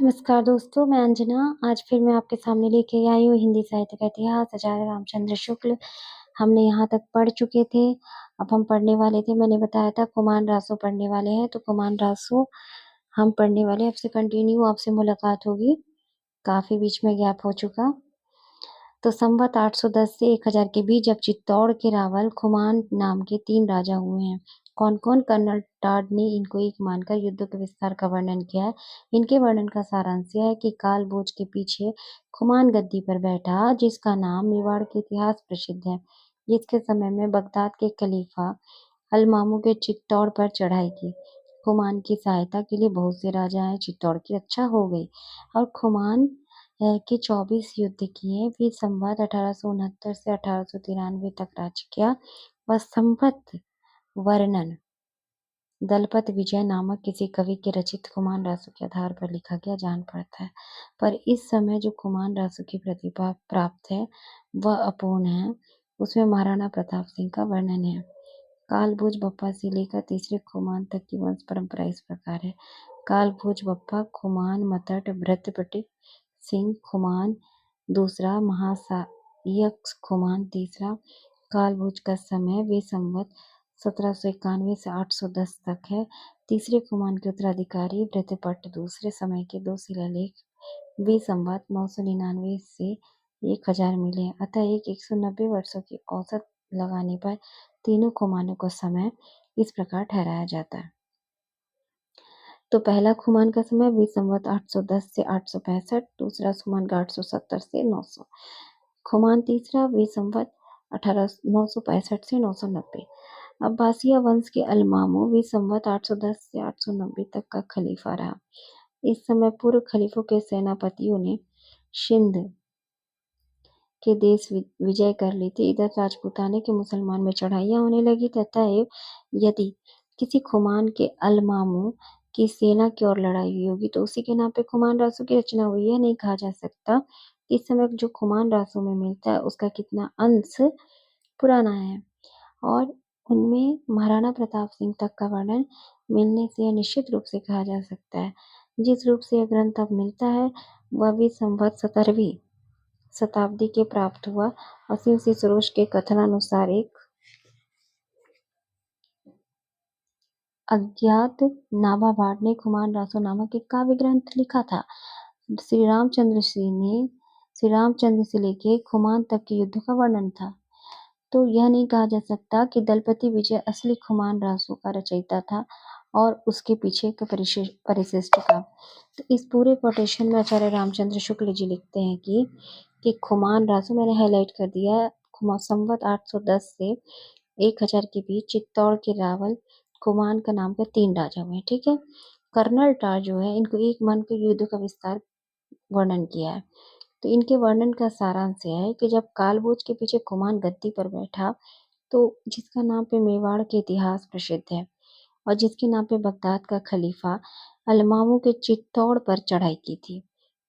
नमस्कार दोस्तों, मैं अंजना। आज फिर मैं आपके सामने लेके आई हूँ हिंदी साहित्य का इतिहास आचार्य रामचंद्र शुक्ल। हमने यहाँ तक पढ़ चुके थे, अब हम पढ़ने वाले थे। मैंने बताया था कुमार रासो पढ़ने वाले हैं, तो कुमार रासो हम पढ़ने वाले हैं। आपसे कंटिन्यू आपसे मुलाकात होगी, काफ़ी बीच में गैप हो चुका। तो संवत 810 से 1000 के बीच जब चित्तौड़ के रावल खुमान नाम के 3 राजा हुए हैं। कौन-कौन? कर्नल टाड ने इनको एक मानकर युद्ध के विस्तार का वर्णन किया है। इनके वर्णन का सारांश यह है कि काल भोज के पीछे खुमान गद्दी पर बैठा, जिसका नाम मेवाड़ के इतिहास प्रसिद्ध है। जिसके समय में बगदाद के खलीफा अलमामू के चित्तौड़ पर चढ़ाई की। खुमान की सहायता के लिए बहुत से राजा आए, चित्तौड़ की रक्षा हो गई और खुमान के 24 युद्ध किए। फिर संवत 1869 से 1893 तक राज्य किया। वह संवत वर्णन दलपत विजय नामक किसी कवि के रचित कुमार रासो के आधार पर लिखा गया जान पड़ता है। पर इस समय जो कुमार रासो की प्रतिभा प्राप्त है वह अपूर्ण है। उसमें महाराणा प्रताप सिंह का वर्णन है। कालभोज बप्पा से लेकर तीसरे खुमान तक की वंश परंपरा इस प्रकार है। कालभोज बप्पा खुमान मतट भृतपति सिंह खुमान दूसरा, महासायक खुमान तीसरा। कालभोज का समय वे संवत 1791 से 810 तक है। तीसरे खुमान के उत्तराधिकारी भृतपट दूसरे समय के 2 शिलालेख वे संवत 999 से 1000 मिले। अतः 190 वर्षों की औसत लगाने पर तीनों खुमानों का समय इस प्रकार ठहराया जाता है। तो पहला खुमान का समय वी संवत 810 से 865, दूसरा खुमान का 870 से 900। खुमान तीसरा वी संवत 965 से 990। अब्बासिया वंश के अलमामू वी संवत 810 से 890 तक का खलीफा रहा। इस समय पूर्व खलीफों के सेनापतियों ने सिंध के देश विजय कर ली थी। इधर राजपूताने के मुसलमान में चढ़ाइयाँ होने लगी तथा यदि किसी खुमान के अलमामू की सेना की ओर लड़ाई हुई होगी तो उसी के नाम पे खुमान रासो की रचना हुई। यह नहीं कहा जा सकता इस समय जो खुमान रासो में मिलता है उसका कितना अंश पुराना है, और उनमें महाराणा प्रताप सिंह तक का वर्णन मिलने से यह निश्चित रूप से कहा जा सकता है। जिस रूप से यह ग्रंथ अब मिलता है वह भी संवत 17वीं शताब्दी के प्राप्त हुआ। असीम सिंह सरोज के कथनानुसार एक अज्ञात नाभाभाट ने खुमान रासो नामक एक काव्य ग्रंथ लिखा था। श्री रामचंद्र से लेके खुमान तक के युद्ध का वर्णन था। तो यह नहीं कहा जा सकता कि दलपति विजय असली खुमान रासो का रचयिता था और उसके पीछे का परिशिष्ट था। तो इस पूरे कोटेशन में आचार्य रामचंद्र शुक्ल जी लिखते हैं कि खुमान रासो मैंने हाईलाइट कर दिया। संवत 810 से 1000 के बीच चित्तौड़ के रावल खुमान का नाम के 3 राजा हुए। ठीक है। कर्नल टार जो है इनको एक मन के युद्ध का विस्तार वर्णन किया है। तो इनके वर्णन का सारांश यह है कि जब कालभोज के पीछे खुमान गद्दी पर बैठा तो जिसका नाम पे मेवाड़ के इतिहास प्रसिद्ध है और जिसके नाम पे बगदाद का खलीफा अलमामू के चित्तौड़ पर चढ़ाई की थी।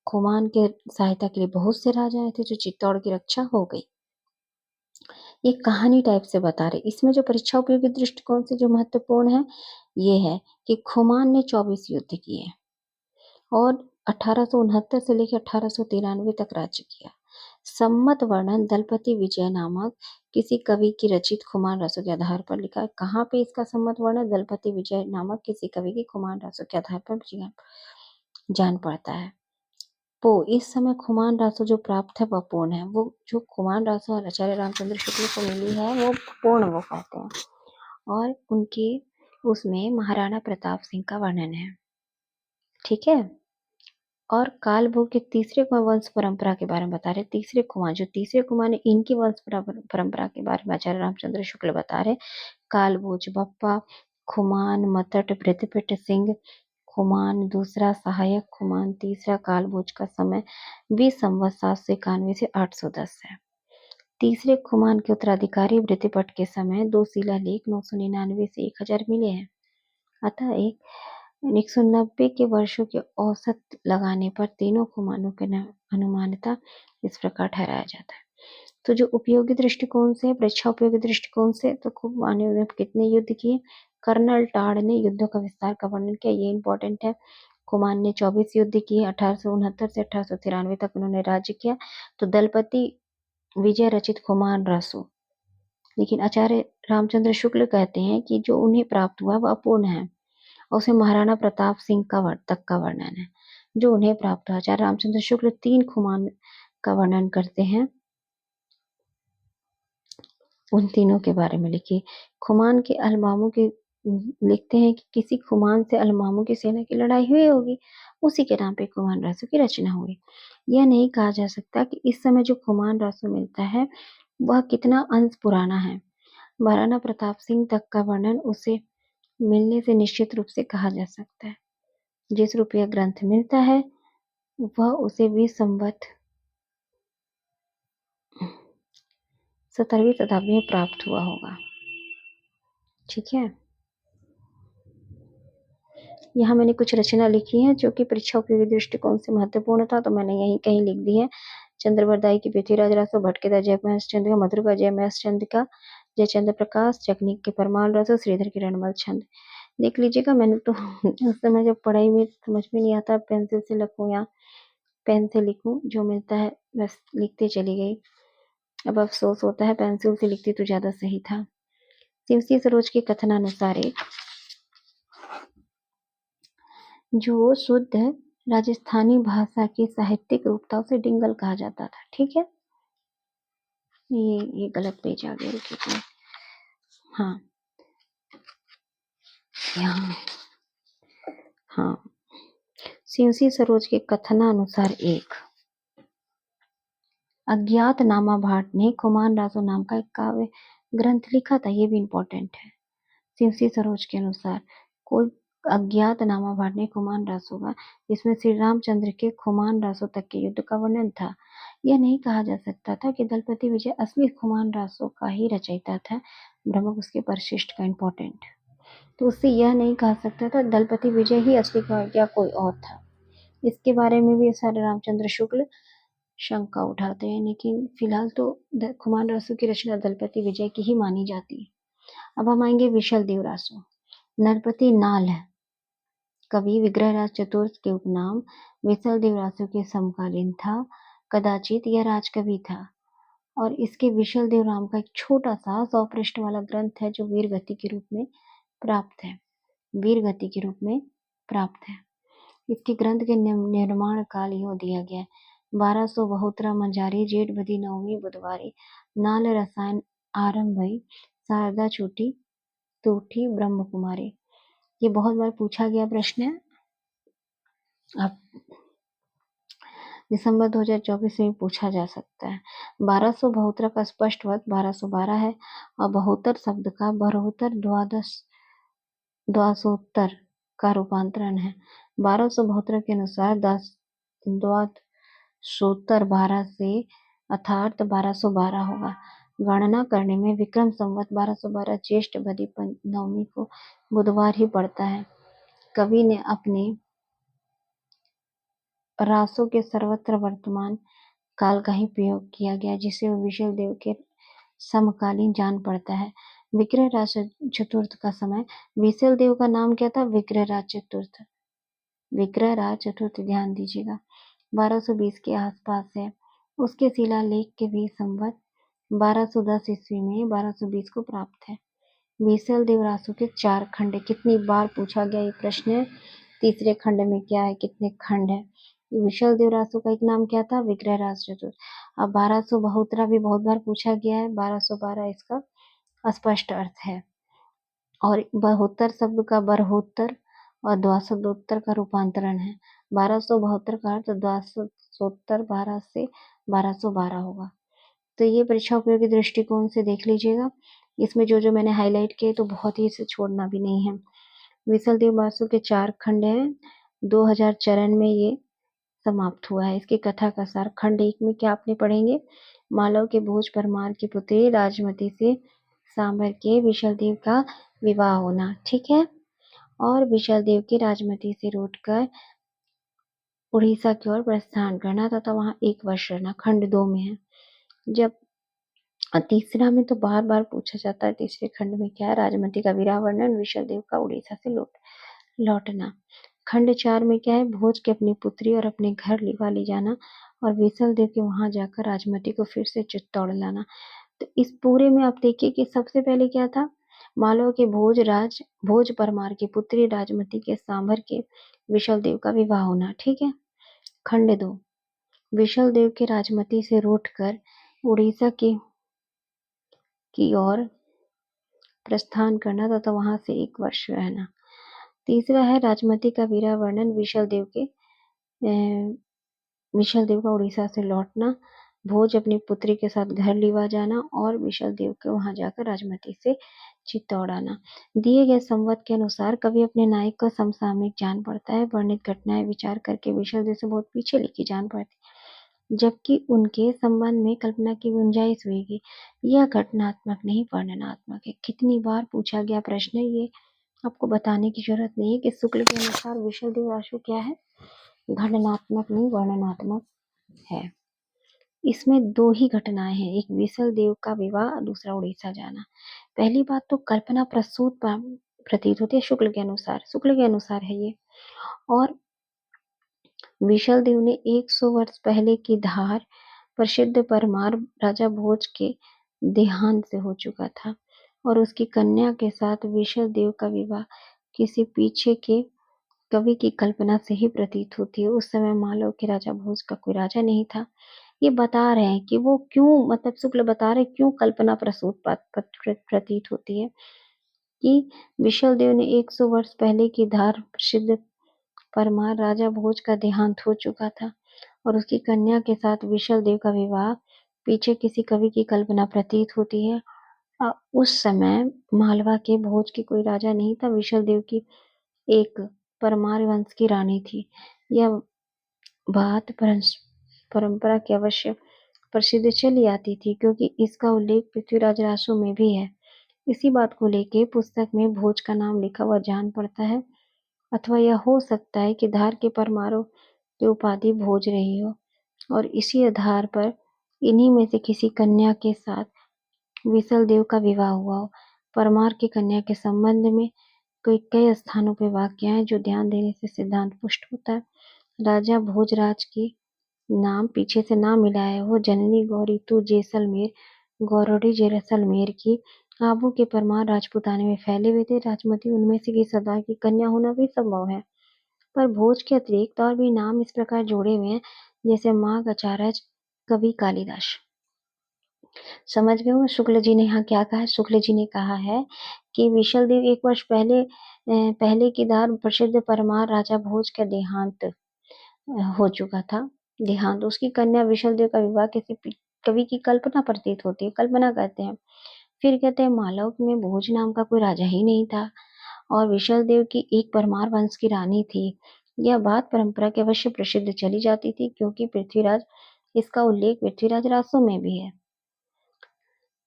खुमान के सहायता के लिए बहुत से राजा आए थे, जो चित्तौड़ की रक्षा हो गई। एक कहानी टाइप से बता रहे। इसमें जो परीक्षा उपयोगी दृष्टिकोण से जो महत्वपूर्ण है ये है कि खुमान ने 24 युद्ध किए और 1869 से लेकर 1893 तक राज्य किया। सम्मत वर्णन दलपति विजय नामक किसी कवि की रचित खुमान रासो के आधार पर लिखा है। कहाँ पे इसका सम्मत वर्णन दलपति विजय नामक किसी कवि की खुमान रासो के आधार पर जान पड़ता है। तो इस समय खुमान रासो जो प्राप्त है वह पूर्ण है। वो जो खुमान रासो आचार्य रामचंद्र शुक्ल को मिली है वो पूर्ण वो कहते हैं, और उनके उसमें महाराणा प्रताप सिंह का वर्णन है। ठीक है। और कालभोग के तीसरे कुमार वंश परंपरा के बारे में बता रहे। तीसरे कुमार ने इनकी वंश परंपरा के बारे में आचार्य रामचंद्र शुक्ल बता रहे। कालभोज बप्पा खुमान मतट पृथ्वीपट सिंह खुमान दूसरा, सहायक खुमान तीसरा। कालभोज का समय 20 संवत 791 से 810 है। तीसरे खुमान के उत्तराधिकारी पृथ्वीपट के समय 2 शिलालेख 999 से 1000 मिले हैं। अतः 190 के वर्षों के औसत लगाने पर तीनों खुमानों के अनुमानता इस प्रकार ठहराया जाता है। तो जो उपयोगी दृष्टिकोण से, परीक्षा उपयोगी दृष्टिकोण से, तो खुमानों ने कितने युद्ध किए? कर्नल टाड ने युद्धों का विस्तार का वर्णन किया, ये इंपॉर्टेंट है। कुमान ने 24 युद्ध किए, 1869 से 1893 तक उन्होंने राज्य किया। तो दलपति विजय रचित कुमान रासो, लेकिन आचार्य रामचंद्र शुक्ल कहते हैं कि जो उन्हें प्राप्त हुआ वह अपूर्ण है, और उसमें महाराणा प्रताप सिंह तक का वर्णन है जो उन्हें प्राप्त हुआ। आचार्य रामचंद्र शुक्ल 3 खुमान का वर्णन करते हैं, उन तीनों के बारे में लिखिए। खुमान के अलमामू के लिखते हैं कि किसी खुमान से अलमामू की सेना की लड़ाई हुई होगी, उसी के नाम पे खुमान रासो की रचना हुई। यह नहीं कहा जा सकता कि इस समय जो खुमान रासो मिलता है वह कितना अंश पुराना है। महाराणा प्रताप सिंह तक का वर्णन उसे मिलने से निश्चित रूप से कहा जा सकता है। जिस रूप यह ग्रंथ मिलता है वह उसे 20 संवत 17वीं शताब्दी में प्राप्त हुआ होगा। ठीक है, यहाँ मैंने कुछ रचना लिखी है जो कि परीक्षा उपयोगी दृष्टिकोण से महत्वपूर्ण था, तो मैंने यहीं कहीं लिख दी है। चंद्रवरदाई की पृथ्वीराज रासो, भटकेदा जय महेश चंद्र का, मधुर का जय महेश चंद्र का, जय चंद्र प्रकाश, चकनीक के परमाल रासो, श्रीधर की रणमल छंद। देख लीजिएगा, मैंने तो उस समय जब पढ़ाई में समझ में नहीं आता पेंसिल से लिखूं या पेन से लिखूं, जो मिलता है बस लिखते चली गई। अब अफसोस होता है, पेंसिल से लिखती तो ज्यादा सही था। शिवसी सरोज के कथनानुसार एक जो शुद्ध राजस्थानी भाषा की साहित्यिक रूपता उसे डिंगल कहा जाता था। ठीक है, ये गलत पेज आ गया, रुकिए। हाँ, यहाँ हाँ, शिवसी सरोज के कथनानुसार एक अज्ञात नामा भाट ने कुमान रासो नाम का एक काव्य ग्रंथ लिखा था। ये भी इम्पोर्टेंट है। शिवसी सरोज के अनुसार कोई अज्ञात नामा भाट ने कुमान रासो का, जिसमें श्री रामचंद्र के खुमान रासो तक के युद्ध का वर्णन था। यह नहीं कहा जा सकता था कि दलपति विजय असली खुमान रासो का ही रचयिता था। भ्रमक उसके परिशिष्ट का इम्पोर्टेंट, तो उससे यह नहीं कहा सकता था दलपति विजय ही असली का या कोई और था। इसके बारे में भी सारे रामचंद्र शुक्ल शंका उठाते हैं, लेकिन फिलहाल तो खुमान रासो की रचना दलपति विजय की ही मानी जाती है। अब हम आएंगे विशल देव रासो। नरपति नाल कवि विग्रहराज चतुर्थ के उपनाम विशल देव रासो के समकालीन था। कदाचित यह राजकवि था, और इसके विशल देव राम का एक छोटा सा 100 पृष्ठ वाला ग्रंथ है जो वीरगति के रूप में प्राप्त है। वीरगति के रूप में प्राप्त है। इसके ग्रंथ के निर्माण काल यो दिया गया है 1272 मंजारी जेठ बदी नवमी बुधवारी नाल रसायन आरंभ भई शारदा छूटी तूठी ब्रह्म कुमारी। ये बहुत बार पूछा गया प्रश्न है। अब दिसंबर 2024 में पूछा जा सकता है। 1272 का स्पष्ट अर्थ 1212 है, और बहोत्तर शब्द का बरहोत्तर द्वादशोत्तर का रूपांतरण है। 1272 के अनुसार द्वादशोत्तर 12 से अर्थात 1212 होगा। गणना करने में विक्रम संवत 1212 ज्येष्ठ बदी नवमी को बुधवार ही पड़ता है। कवि ने अपने रासों के सर्वत्र वर्तमान काल का ही प्रयोग किया गया, जिसे वो विशल देव के समकालीन जान पड़ता है। विग्रह राज चतुर्थ का समय, विशल देव का नाम क्या था? विग्रह राज चतुर्थ। विग्रह राज चतुर्थ, ध्यान दीजिएगा, 1220 के आसपास है। उसके शिलालेख के भी संवत 1210 ईस्वी में 1220 को प्राप्त है। विशल देव रासो के 4 खंड। कितनी बार पूछा गया ये प्रश्न? तीसरे खंड में क्या है, कितने खंड है? विशल देव रासो का एक नाम क्या था? विग्रह राज चतुर्थ। अब 1272 भी बहुत बार पूछा गया है। 1212 इसका स्पष्ट अर्थ है, और बहोत्तर शब्द का बरहोत्तर और द्वादशोत्तर का रूपांतरण है। 1272 का अर्थ द्वादशोत्तर 12 से 1212 होगा। तो ये परीक्षा उपयोगी दृष्टिकोण से देख लीजिएगा। इसमें जो जो मैंने हाईलाइट किए तो बहुत ही इसे छोड़ना भी नहीं है। विशल देव रासो के 4 खंड हैं। 2000 चरण में ये समाप्त हुआ है। इसकी कथा का सार खंड 1 में क्या आपने पढ़ेंगे? मालव के भोज परमार की पुत्री राजमती से सांबर के विशल देव का विवाह होना। ठीक है, और विशल देव के राजमती से लौटकर उड़ीसा की ओर प्रस्थान करना तथा वहां 1 वर्ष रहना। खंड 2 में है। जब तीसरा में तो बार बार पूछा जाता है, तीसरे खंड में क्या है? राजमती का विवाह वर्णन, विशल देव का उड़ीसा से लौटना। खंड 4 में क्या है, भोज के अपनी पुत्री और अपने घर लिवा ले जाना और विसल देव के वहां जाकर राजमती को फिर से चित्तौड़ लाना। तो इस पूरे में आप देखिए कि सबसे पहले क्या था, मालवा के भोज परमार की पुत्री राजमती के सांभर के विशल देव का विवाह होना। ठीक है। खंड 2, विशल देव के राजमती से रूठकर उड़ीसा की ओर प्रस्थान करना तथा वहां से 1 वर्ष रहना। तीसरा है राजमती का वीरा वर्णन, विशल देव का उड़ीसा से लौटना, भोज अपनी पुत्री के साथ घर लिवा जाना और विशल देव के वहां जाकर राजमती से चित्तौड़ आना। दिए गए संवाद के अनुसार कवि अपने नायक को समसामयिक जान पड़ता है। वर्णित घटनाएं विचार करके विशल देव से बहुत पीछे लिखी जान पड़ती, जबकि उनके संबंध में कल्पना की गुंजाइश हुई। यह घटनात्मक नहीं वर्णनात्मक है। कितनी बार पूछा गया प्रश्न है ये, आपको बताने की जरूरत नहीं है कि शुक्ल के अनुसार विशल देव आशु क्या है, घटनात्मक नहीं वर्णनात्मक है। इसमें 2 ही घटनाएं हैं, एक विशल देव का विवाह, दूसरा उड़ीसा जाना। पहली बात तो कल्पना प्रसूत प्रतीत होती है शुक्ल के अनुसार है ये। और विशल देव ने 100 वर्ष पहले की धार प्रसिद्ध परमार राजा भोज के देहांत से हो चुका था और उसकी कन्या के साथ विशल देव का विवाह किसी पीछे के कवि की कल्पना से ही प्रतीत होती है। उस समय मालव के राजा भोज का कोई राजा नहीं था। ये बता रहे हैं कि वो क्यों, मतलब शुक्ल बता रहे क्यों कल्पना प्रसूत प्रतीत होती है कि विशल देव ने 100 वर्ष पहले की धार प्रसिद्ध परमार राजा भोज का देहांत हो चुका था और उसकी कन्या के साथ विशल देव का विवाह पीछे किसी कवि की कल्पना प्रतीत होती है। उस समय मालवा के भोज की कोई राजा नहीं था। विशल देव की एक परमार वंश की रानी थी। यह बात परंपरा के अवश्य प्रसिद्ध चली आती थी क्योंकि इसका उल्लेख पृथ्वीराज रासो में भी है। इसी बात को लेके पुस्तक में भोज का नाम लिखा हुआ जान पड़ता है, अथवा यह हो सकता है कि धार के परमारों की उपाधि भोज रही हो और इसी आधार पर इन्हीं में से किसी कन्या के साथ विशल देव का विवाह हुआ हो। परमार की कन्या के संबंध में कई स्थानों पर वाक्य हैं जो ध्यान देने से सिद्धांत पुष्ट होता है। राजा भोजराज के नाम पीछे से ना मिलाए हो, जननी गौरी तू जैसलमेर, गौरोड़ी जैसलमेर की आबू के परमार राजपुताने में फैले हुए थे। राजमती उनमें से किसी सरदार की कन्या होना भी संभव है, पर भोज के अतिरिक्त और भी नाम इस प्रकार जोड़े हुए हैं जैसे माघ आचार्य, कवि कालिदास। समझ गए हो शुक्ल जी ने यहाँ क्या कहा है? शुक्ल जी ने कहा है कि विशल देव 1 वर्ष पहले की धार प्रसिद्ध परमार राजा भोज का देहांत हो चुका था। देहांत, उसकी कन्या विशल देव का विवाह किसी कवि की कल्पना प्रतीत होती है, कल्पना करते हैं। फिर कहते हैं मालव में भोज नाम का कोई राजा ही नहीं था और विशल देव की एक परमार वंश की रानी थी। यह बात परंपरा के अवश्य प्रसिद्ध चली जाती थी क्योंकि इसका उल्लेख पृथ्वीराज रासो में भी है।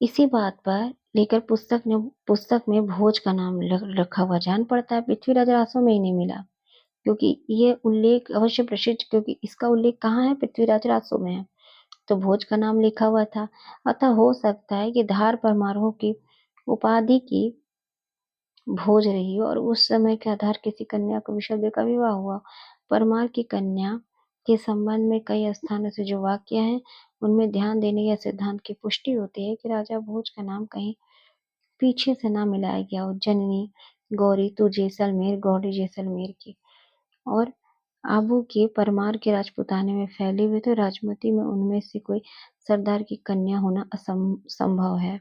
इसी बात पर लेकर पुस्तक में भोज का नाम रखा हुआ जान पड़ता है, पृथ्वीराज रासो में ही नहीं मिला क्योंकि ये उल्लेख अवश्य प्रसिद्ध, क्योंकि इसका उल्लेख कहाँ है, पृथ्वीराज रासो में है, तो भोज का नाम लिखा हुआ था। अतः हो सकता है कि धार परमारों की उपाधि की भोज रही हो और उस समय के आधार किसी कन्या को विशल देव का विवाह हुआ। परमार की कन्या के संबंध में कई स्थानों से जो वाक्य हैं उनमें ध्यान देने या सिद्धांत की पुष्टि होती है कि राजा भोज का नाम कहीं पीछे से ना मिलाया गया हो। जननी गौरी तू जैसलमेर, गौरी जैसलमेर की और आबू के परमार के राजपुताने में फैले हुए, तो राजमती में उनमें से कोई सरदार की कन्या होना असंभव है।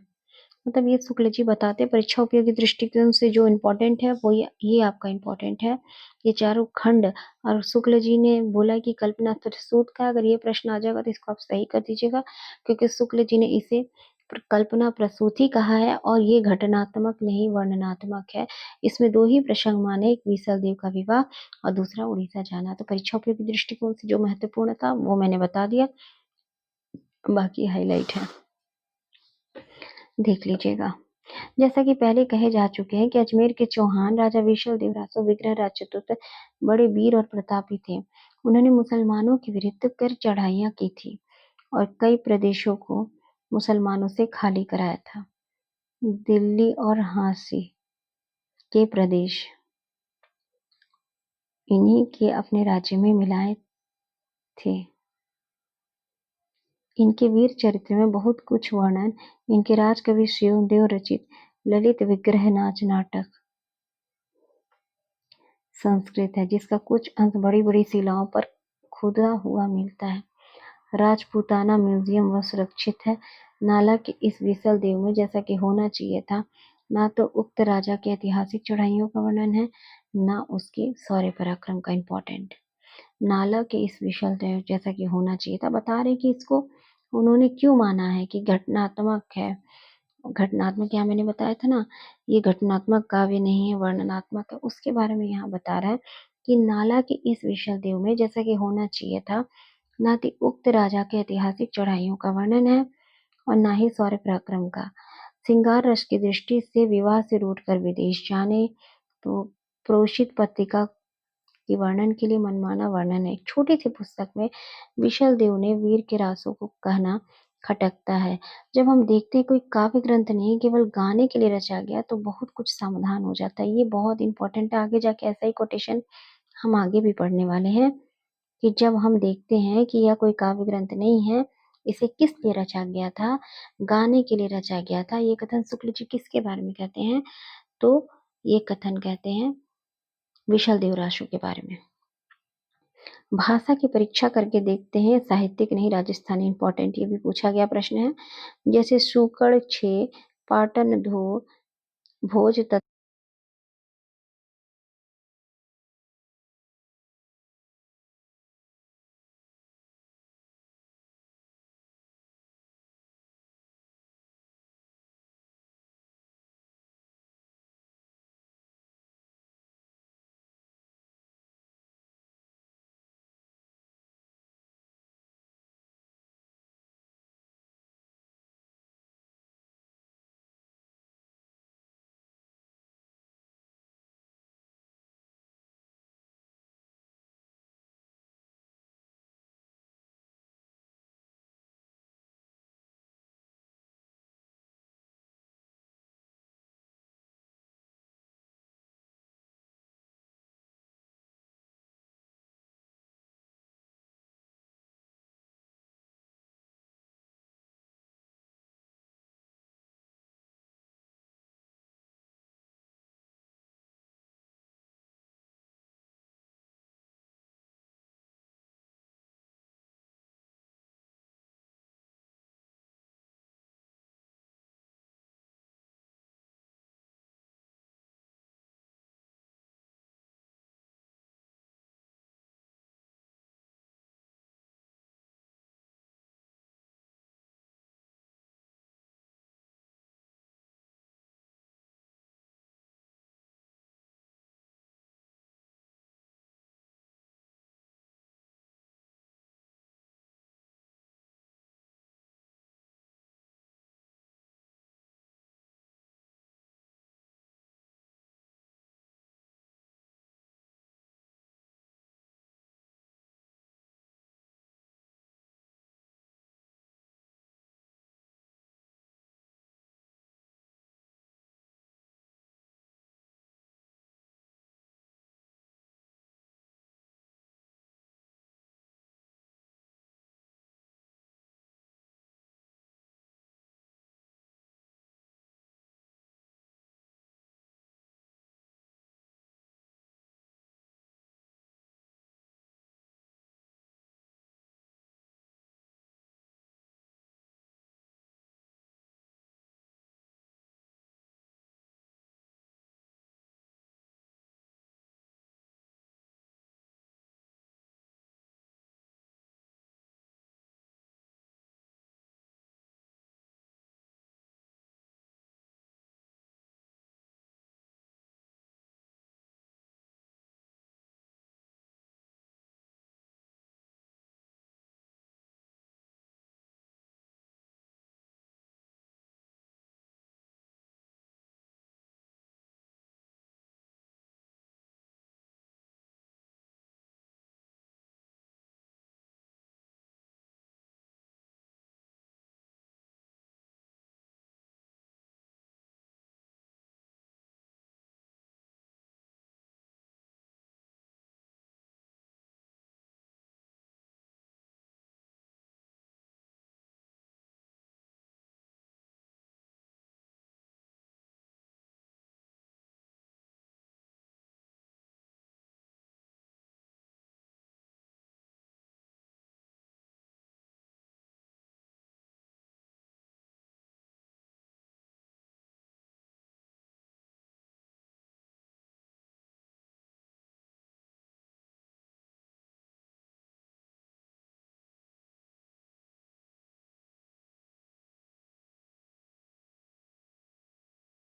मतलब ये शुक्ल जी बताते परीक्षा उपयोगी दृष्टिकोण से जो इम्पोर्टेंट है वो ये आपका इम्पोर्टेंट है, ये चारों खंड। और शुक्ल जी ने बोला कि कल्पना प्रसूत का अगर ये प्रश्न आ जाएगा तो इसको आप सही कर दीजिएगा क्योंकि शुक्ल जी ने इसे कल्पना प्रसूति कहा है और ये घटनात्मक नहीं वर्णनात्मक है। इसमें 2 ही प्रसंग माने, एक विशल देव का विवाह और दूसरा उड़ीसा जाना। तो परीक्षा उपयोगी दृष्टिकोण से जो महत्वपूर्ण था वो मैंने बता दिया, बाकी हाईलाइट है, देख लीजिएगा। जैसा कि पहले कहे जा चुके हैं कि अजमेर के चौहान राजा विशल देव रासो विग्रह राज चतुर्थ बड़े वीर और प्रतापी थे। उन्होंने मुसलमानों के विरुद्ध कर चढ़ाइयां की थी और कई प्रदेशों को मुसलमानों से खाली कराया था। दिल्ली और झांसी के प्रदेश इन्हीं के अपने राज्य में मिलाए थे। इनके वीर चरित्र में बहुत कुछ वर्णन इनके राजकवि शिवदेव रचित ललित विग्रह नाच नाटक संस्कृत है, जिसका कुछ अंश बड़ी-बड़ी शिलाओं पर खुदा हुआ मिलता है। राजपूताना म्यूजियम व सुरक्षित है। नाला के इस विशाल देव में जैसा कि होना चाहिए था, ना तो उक्त राजा के ऐतिहासिक चढ़ाइयों का वर्णन है, ना उसके शौर्य पराक्रम का इम्पोर्टेंट। नाला के इस विशाल देव जैसा कि होना चाहिए था, बता रहे कि इसको उन्होंने क्यों माना है कि घटनात्मक है। घटनात्मक यहाँ मैंने बताया था ना, ये घटनात्मक काव्य नहीं है, वर्णनात्मक है। उसके बारे में यहाँ बता रहा है कि नाला के इस विशाल देव में जैसा कि होना चाहिए था, ना कि उक्त राजा के ऐतिहासिक चढ़ाइयों का वर्णन है और ना ही शौर्य पराक्रम का। श्रृंगार रस की दृष्टि से विवाह से रूठकर विदेश जाने, तो प्रोषित पत्रिका के वर्णन के लिए मनमाना वर्णन है। एक छोटी सी पुस्तक में विशल देव ने वीर के रासों को कहना खटकता है। जब हम देखते हैं कोई काव्य ग्रंथ नहीं केवल गाने के लिए रचा गया, तो बहुत कुछ समाधान हो जाता है। ये बहुत इंपॉर्टेंट है, आगे जाके ऐसा ही कोटेशन हम आगे भी पढ़ने वाले हैं कि जब हम देखते हैं कि यह कोई काव्य ग्रंथ नहीं है, इसे किस लिए रचा गया था, गाने के लिए रचा गया था। ये कथन शुक्ल जी किसके बारे में कहते हैं, तो ये कथन कहते हैं विशल देव रासो के बारे में। भाषा की परीक्षा करके देखते हैं, साहित्यिक नहीं राजस्थानी इंपॉर्टेंट, ये भी पूछा गया प्रश्न है। जैसे सुकड़ छे पाटन धो भोज